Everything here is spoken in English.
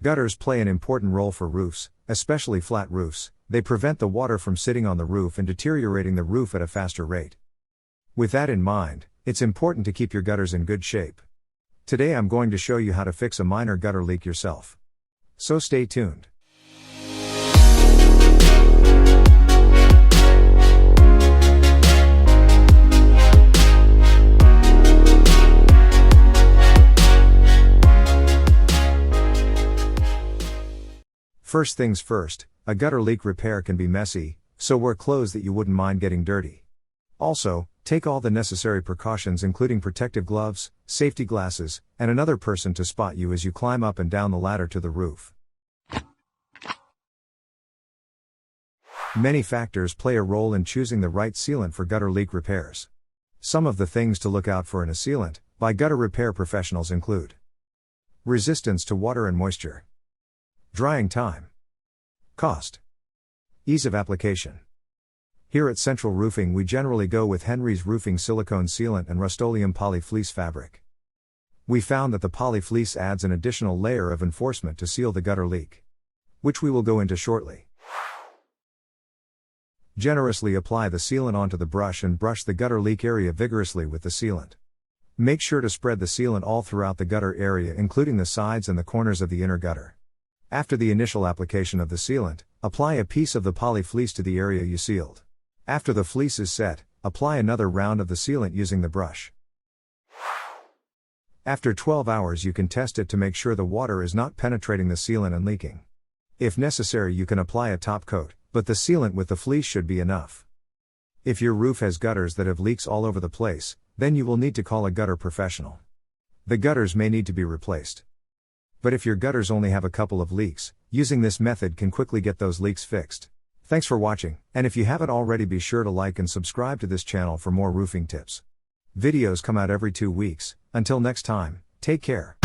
Gutters play an important role for roofs, especially flat roofs. They prevent the water from sitting on the roof and deteriorating the roof at a faster rate. With that in mind, it's important to keep your gutters in good shape. Today I'm going to show you how to fix a minor gutter leak yourself. So stay tuned. First things first, a gutter leak repair can be messy, so wear clothes that you wouldn't mind getting dirty. Also, take all the necessary precautions including protective gloves, safety glasses, and another person to spot you as you climb up and down the ladder to the roof. Many factors play a role in choosing the right sealant for gutter leak repairs. Some of the things to look out for in a sealant, by gutter repair professionals include: resistance to water and moisture, drying time, cost, ease of application. Here at Central Roofing we generally go with Henry's Roofing silicone sealant and Rust-Oleum polyfleece fabric. We found that the polyfleece adds an additional layer of enforcement to seal the gutter leak, which we will go into shortly. Generously apply the sealant onto the brush and brush the gutter leak area vigorously with the sealant. Make sure to spread the sealant all throughout the gutter area including the sides and the corners of the inner gutter. After the initial application of the sealant, apply a piece of the polyfleece to the area you sealed. After the fleece is set, apply another round of the sealant using the brush. After 12 hours you can test it to make sure the water is not penetrating the sealant and leaking. If necessary you can apply a top coat, but the sealant with the fleece should be enough. If your roof has gutters that have leaks all over the place, then you will need to call a gutter professional. The gutters may need to be replaced. But if your gutters only have a couple of leaks, using this method can quickly get those leaks fixed. Thanks for watching, and if you haven't already be sure to like and subscribe to this channel for more roofing tips. Videos come out every 2 weeks. Until next time, take care.